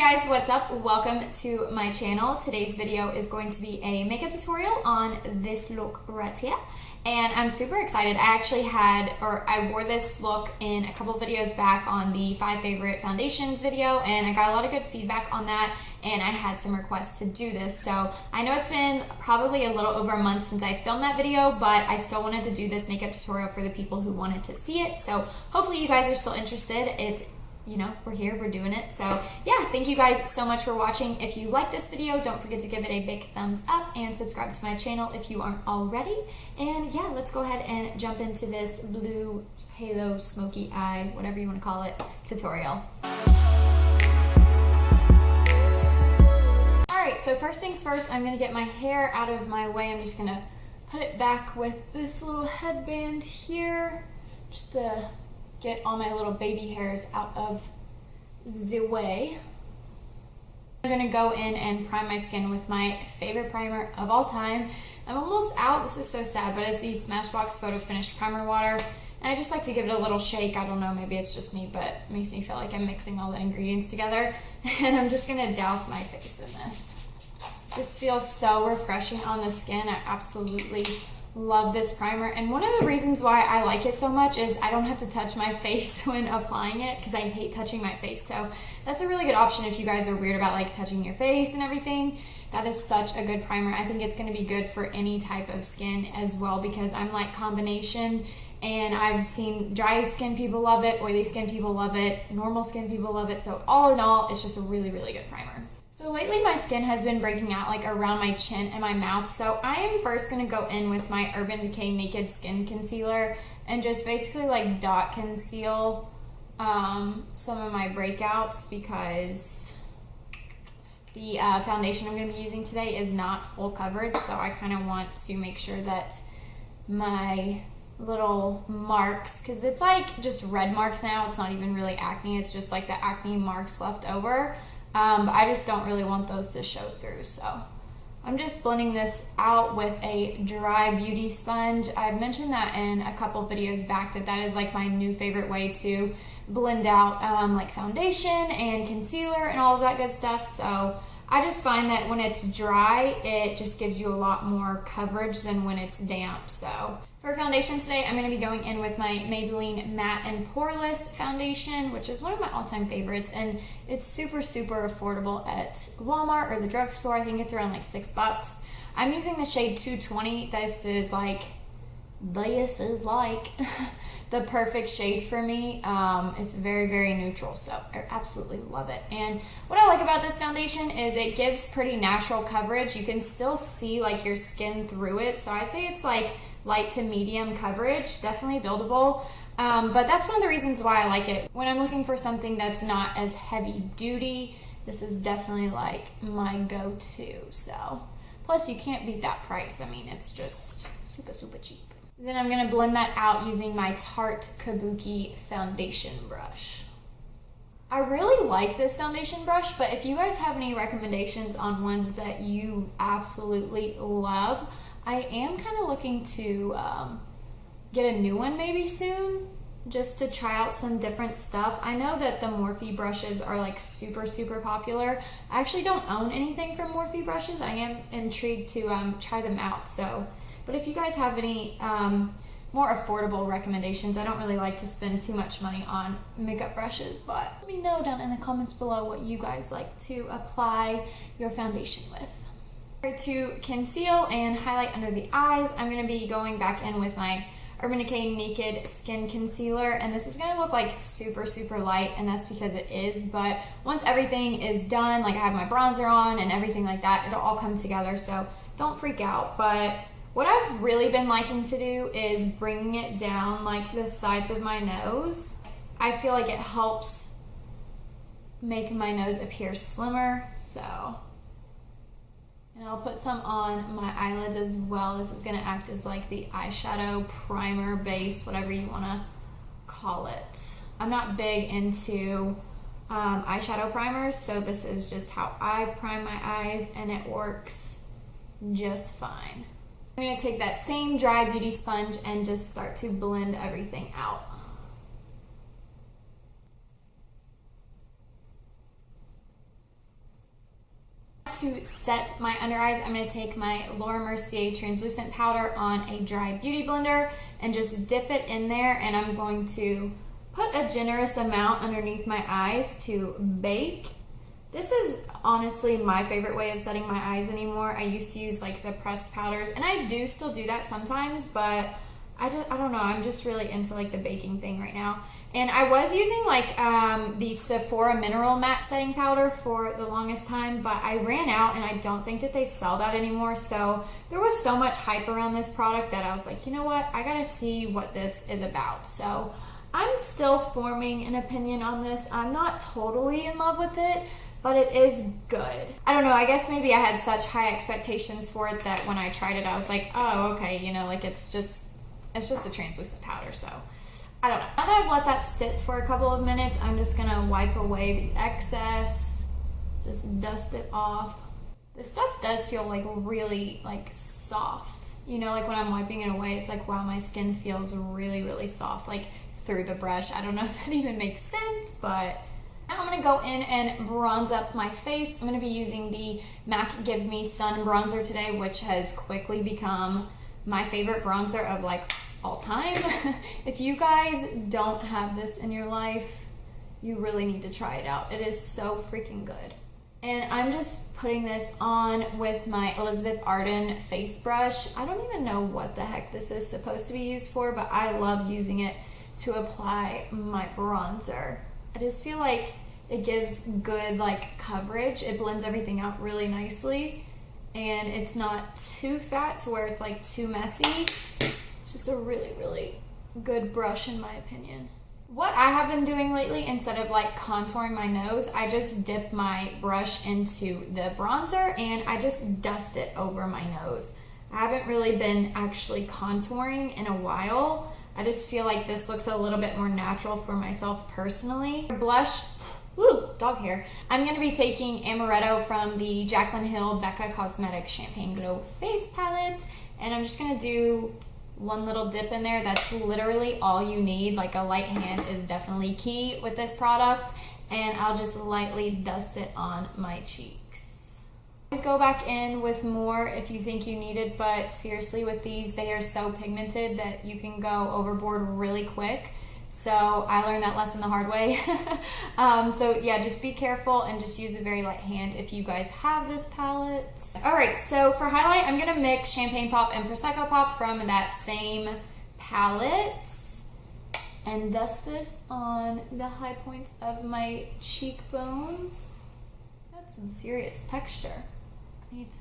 guys, what's up? Welcome to my channel. Today's video is going to be a makeup tutorial on this look right here. And I'm super excited. I wore this look in a couple videos back on the 5 favorite foundations video, and I got a lot of good feedback on that, and I had some requests to do this. So I know it's been probably a little over a month since I filmed that video, but I still wanted to do this makeup tutorial for the people who wanted to see it. So hopefully you guys are still interested. We're here, we're doing it. So yeah, thank you guys so much for watching. If you like this video, don't forget to give it a big thumbs up and subscribe to my channel if you aren't already. And yeah, let's go ahead and jump into this blue halo smoky eye, whatever you want to call it, tutorial. Alright, so first things first, I'm going to get my hair out of my way. I'm just going to put it back with this little headband here, just to get all my little baby hairs out of the way. I'm gonna go in and prime my skin with my favorite primer of all time. I'm almost out, this is so sad, but it's the Smashbox Photo Finish Primer Water. And I just like to give it a little shake. I don't know, maybe it's just me, but it makes me feel like I'm mixing all the ingredients together. And I'm just gonna douse my face in this. This feels so refreshing on the skin. I absolutely love this primer, and one of the reasons why I like it so much is I don't have to touch my face when applying it, because I hate touching my face. So that's a really good option if you guys are weird about like touching your face and everything. That is such a good primer. I think it's going to be good for any type of skin as well, because I'm like combination, and I've seen dry skin people love it, oily skin people love it, normal skin people love it. So all in all, it's just a really good primer. So lately my skin has been breaking out like around my chin and my mouth, so I am first going to go in with my Urban Decay Naked Skin Concealer and just basically like dot conceal some of my breakouts, because the foundation I'm going to be using today is not full coverage, so I kind of want to make sure that my little marks, because it's like just red marks now, it's not even really acne, it's just like the acne marks left over. But I just don't really want those to show through, so I'm just blending this out with a dry beauty sponge. I've mentioned that in a couple videos back that is like my new favorite way to blend out like foundation and concealer and all of that good stuff. So I just find that when it's dry, it just gives you a lot more coverage than when it's damp. So for foundation today, I'm going to be going in with my Maybelline Matte and Poreless foundation, which is one of my all-time favorites, and it's super affordable at Walmart or the drugstore. I think it's around like $6. I'm using the shade 220. This is like the perfect shade for me. It's very neutral, so I absolutely love it. And what I like about this foundation is it gives pretty natural coverage. You can still see like your skin through it, so I'd say it's like light to medium coverage, definitely buildable. But that's one of the reasons why I like it. When I'm looking for something that's not as heavy duty, this is definitely like my go-to. So plus you can't beat that price. I mean, it's just super cheap. Then I'm going to blend that out using my Tarte Kabuki foundation brush. I really like this foundation brush, but if you guys have any recommendations on ones that you absolutely love, I am kind of looking to get a new one maybe soon, just to try out some different stuff. I know that the Morphe brushes are like super popular. I actually don't own anything from Morphe brushes. I am intrigued to try them out. So, but if you guys have any more affordable recommendations, I don't really like to spend too much money on makeup brushes, but let me know down in the comments below what you guys like to apply your foundation with. To conceal and highlight under the eyes, I'm going to be going back in with my Urban Decay Naked Skin Concealer, and this is going to look like super light, and that's because it is, but once everything is done, like I have my bronzer on and everything like that, it'll all come together, so don't freak out. But what I've really been liking to do is bringing it down like the sides of my nose. I feel like it helps make my nose appear slimmer, so. And I'll put some on my eyelids as well. This is going to act as like the eyeshadow primer base, whatever you want to call it. I'm not big into eyeshadow primers, so this is just how I prime my eyes, and it works just fine. I'm going to take that same dry beauty sponge and just start to blend everything out. to set my under eyes, I'm going to take my Laura Mercier translucent powder on a dry beauty blender and just dip it in there, and I'm going to put a generous amount underneath my eyes to bake. This is honestly my favorite way of setting my eyes anymore. I used to use like the pressed powders, and I do still do that sometimes, but I don't know, I'm just really into like the baking thing right now. And I was using like the Sephora Mineral Matte Setting Powder for the longest time, but I ran out and I don't think that they sell that anymore. So there was so much hype around this product that I was like, you know what, I gotta see what this is about. So I'm still forming an opinion on this. I'm not totally in love with it, but it is good. I don't know, I guess maybe I had such high expectations for it that when I tried it, I was like, oh, okay, you know, like it's just a translucent powder, so I don't know. Now that I've let that sit for a couple of minutes, I'm just gonna wipe away the excess, just dust it off. This stuff does feel like really like soft. You know, like when I'm wiping it away, it's like, wow, my skin feels really, really soft, like through the brush. I don't know if that even makes sense, but now I'm gonna go in and bronze up my face. I'm gonna be using the MAC Give Me Sun bronzer today, which has quickly become my favorite bronzer of like all time. If you guys don't have this in your life, you really need to try it out. It is so freaking good. And I'm just putting this on with my Elizabeth Arden face brush. I don't even know what the heck this is supposed to be used for, but I love using it to apply my bronzer. I just feel like it gives good like coverage. It blends everything out really nicely, and it's not too fat to where it's like too messy. It's just a really, really good brush in my opinion. What I have been doing lately, instead of like contouring my nose, I just dip my brush into the bronzer and I just dust it over my nose. I haven't really been actually contouring in a while. I just feel like this looks a little bit more natural for myself personally. Blush, woo, dog hair. I'm gonna be taking Amaretto from the Jaclyn Hill Becca Cosmetics Champagne Glow Face Palette, and I'm just gonna do one little dip in there. That's literally all you need. Like a light hand is definitely key with this product, and I'll just lightly dust it on my cheeks. Always go back in with more if you think you need it, but seriously with these, they are so pigmented that you can go overboard really quick. So I learned that lesson the hard way. So yeah, just be careful and just use a very light hand if you guys have this palette. All right, so for highlight, I'm gonna mix Champagne Pop and Prosecco Pop from that same palette and dust this on the high points of my cheekbones. That's some serious texture. Need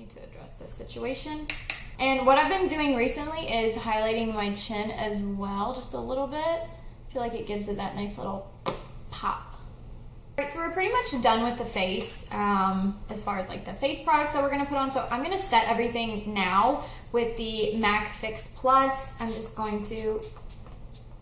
to address this situation. And what I've been doing recently is highlighting my chin as well, just a little bit. I feel like it gives it that nice little pop. All right, so we're pretty much done with the face as far as like the face products that we're gonna put on. So I'm gonna set everything now with the MAC Fix Plus. I'm just going to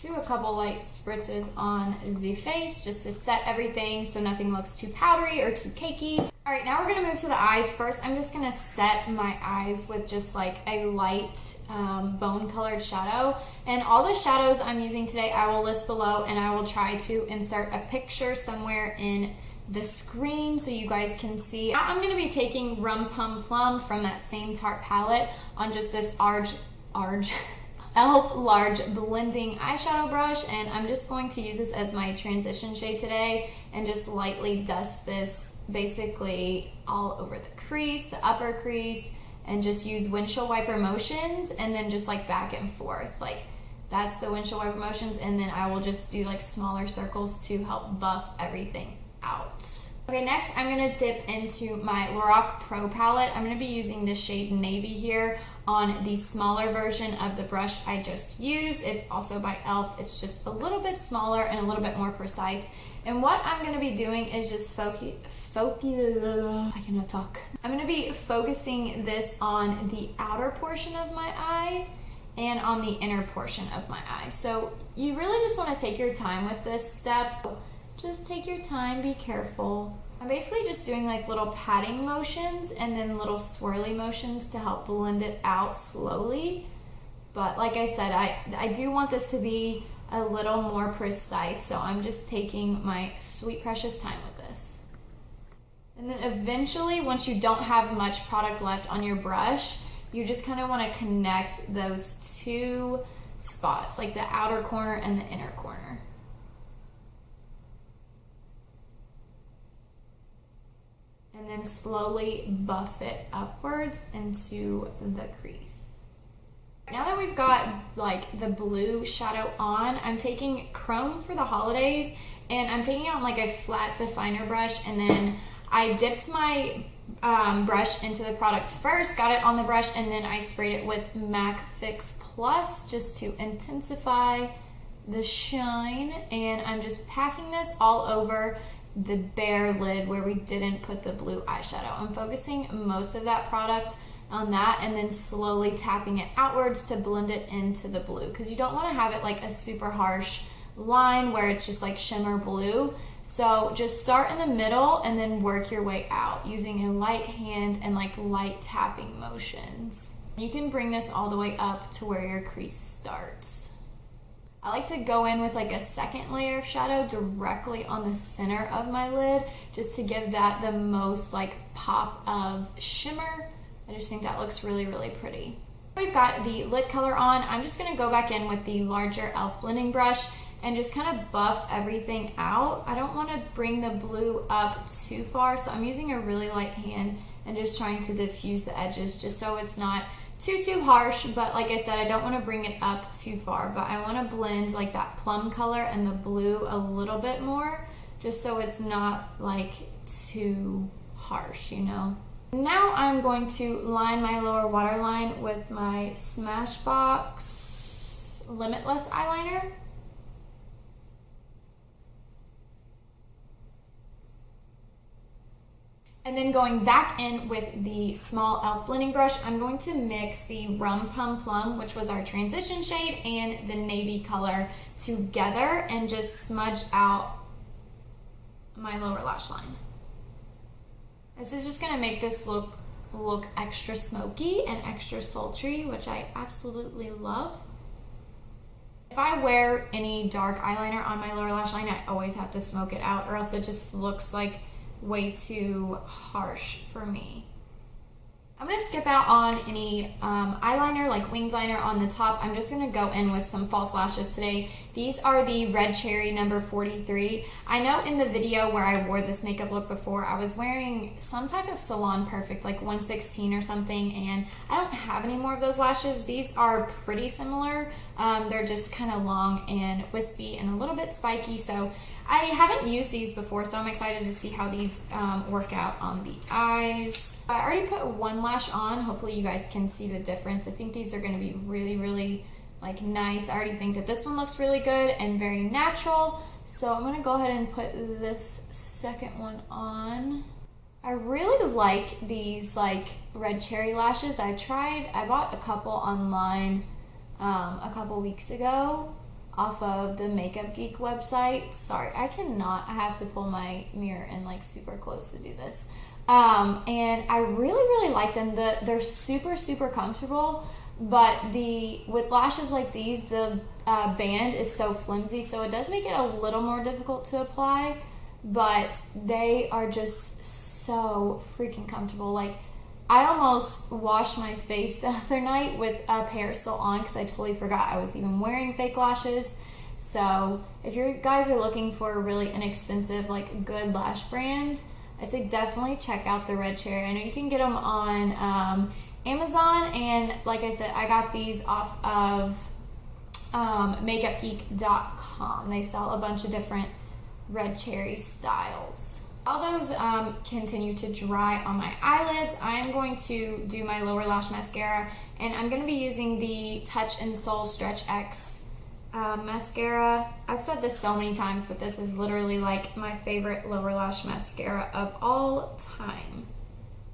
do a couple light spritzes on the face just to set everything so nothing looks too powdery or too cakey. All right, now we're gonna move to the eyes. First, I'm just gonna set my eyes with just like a light bone colored shadow. And all the shadows I'm using today, I will list below, and I will try to insert a picture somewhere in the screen so you guys can see. Now I'm gonna be taking Rum Pum Plum from that same Tarte palette on just this e.l.f. large blending eyeshadow brush, and I'm just going to use this as my transition shade today and just lightly dust this basically all over the crease, the upper crease, and just use windshield wiper motions and then just like back and forth. Like that's the windshield wiper motions, and then I will just do like smaller circles to help buff everything out. Okay, next I'm gonna dip into my Lorac Pro palette. I'm gonna be using this shade Navy here on the smaller version of the brush I just used. It's also by e.l.f. It's just a little bit smaller and a little bit more precise. And what I'm gonna be doing is just I cannot talk. I'm gonna be focusing this on the outer portion of my eye and on the inner portion of my eye. So you really just wanna take your time with this step. Just take your time, be careful. I'm basically just doing like little patting motions and then little swirly motions to help blend it out slowly. But like I said, I do want this to be a little more precise, so I'm just taking my sweet precious time with this. And then eventually, once you don't have much product left on your brush, you just kind of want to connect those two spots, like the outer corner and the inner corner. And then slowly buff it upwards into the crease. Now that we've got like the blue shadow on, I'm taking Chrome for the holidays, and I'm taking it on like a flat definer brush, and then I dipped my brush into the product first, got it on the brush, and then I sprayed it with MAC Fix Plus just to intensify the shine. And I'm just packing this all over the bare lid where we didn't put the blue eyeshadow. I'm focusing most of that product on that, and then slowly tapping it outwards to blend it into the blue, because you don't want to have it like a super harsh line where it's just like shimmer blue. So just start in the middle and then work your way out using a light hand and like light tapping motions. You can bring this all the way up to where your crease starts. I like to go in with like a second layer of shadow directly on the center of my lid, just to give that the most like pop of shimmer. I just think that looks really, really pretty. We've got the lid color on. I'm just gonna go back in with the larger e.l.f. blending brush and just kind of buff everything out. I don't want to bring the blue up too far, so I'm using a really light hand and just trying to diffuse the edges just so it's not too harsh. But like I said, I don't want to bring it up too far, but I want to blend like that plum color and the blue a little bit more, just so it's not like too harsh, you know. Now I'm going to line my lower waterline with my Smashbox Limitless eyeliner. And then going back in with the small e.l.f. blending brush, I'm going to mix the Rum Pum Plum, which was our transition shade, and the navy color together and just smudge out my lower lash line. This is just gonna make this look extra smoky and extra sultry, which I absolutely love. If I wear any dark eyeliner on my lower lash line, I always have to smoke it out, or else it just looks like way too harsh for me. I'm going to skip out on any eyeliner, like winged liner on the top. I'm just going to go in with some false lashes today. These are the Red Cherry number 43. I know in the video where I wore this makeup look before, I was wearing some type of Salon Perfect, like 116 or something, and I don't have any more of those lashes. These are pretty similar. They're just kind of long and wispy and a little bit spiky, so I haven't used these before, so I'm excited to see how these work out on the eyes. I already put one lash on. Hopefully you guys can see the difference. I think these are going to be really, really like nice. I already think that this one looks really good and very natural, so I'm going to go ahead and put this second one on. I really like these like Red Cherry lashes. I bought a couple online a couple weeks ago off of the Makeup Geek website. Sorry, I have to pull my mirror in like super close to do this. And I really like them. They're super comfortable, but with lashes like these, the band is so flimsy, so it does make it a little more difficult to apply, but they are just so freaking comfortable. Like, I almost washed my face the other night with a pair still on because I totally forgot I was even wearing fake lashes. So if you guys are looking for a really inexpensive, like good lash brand, I'd say definitely check out the Red Cherry. I know you can get them on Amazon, and like I said, I got these off of makeupgeek.com. They sell a bunch of different Red Cherry styles. While those continue to dry on my eyelids, I am going to do my lower lash mascara, and I'm going to be using the Touch in Sol Stretch X mascara. I've said this so many times, but this is literally like my favorite lower lash mascara of all time.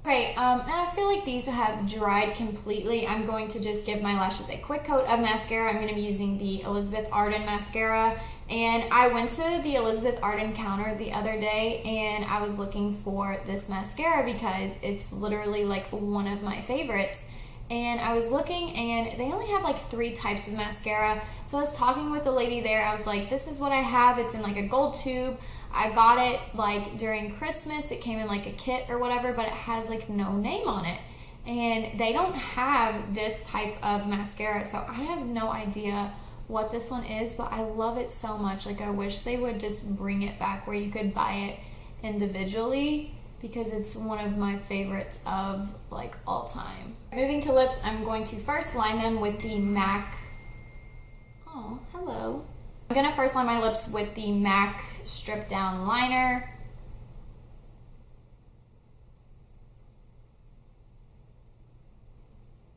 Okay, now I feel like these have dried completely. I'm going to just give my lashes a quick coat of mascara. I'm going to be using the Elizabeth Arden mascara, and I went to the Elizabeth Arden counter the other day and I was looking for this mascara because it's literally like one of my favorites. And I was looking, and they only have like 3 types of mascara. So I was talking with the lady there. I was like, this is what I have. It's in like a gold tube. I got it like during Christmas. It came in like a kit or whatever, but it has like no name on it. And they don't have this type of mascara, so I have no idea what this one is, but I love it so much. Like, I wish they would just bring it back where you could buy it individually, because it's one of my favorites of like all time. Moving to lips, I'm going to first line them with the MAC. Oh, hello. I'm gonna first line my lips with the MAC Stripdown Liner.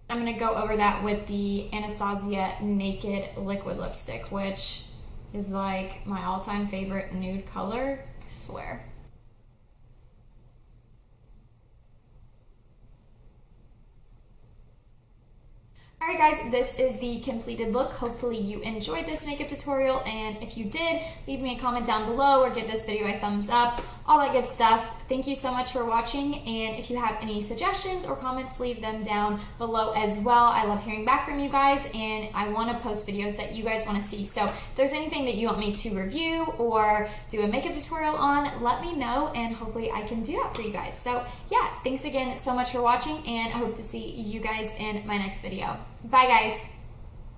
I'm gonna go over that with the Anastasia Naked Liquid Lipstick, which is like my all-time favorite nude color, I swear. Alright guys, this is the completed look. Hopefully you enjoyed this makeup tutorial, and if you did, leave me a comment down below or give this video a thumbs up, all that good stuff. Thank you so much for watching, and if you have any suggestions or comments, leave them down below as well. I love hearing back from you guys, and I want to post videos that you guys want to see. So if there's anything that you want me to review or do a makeup tutorial on, let me know, and hopefully I can do that for you guys. So yeah, thanks again so much for watching, and I hope to see you guys in my next video. Bye guys.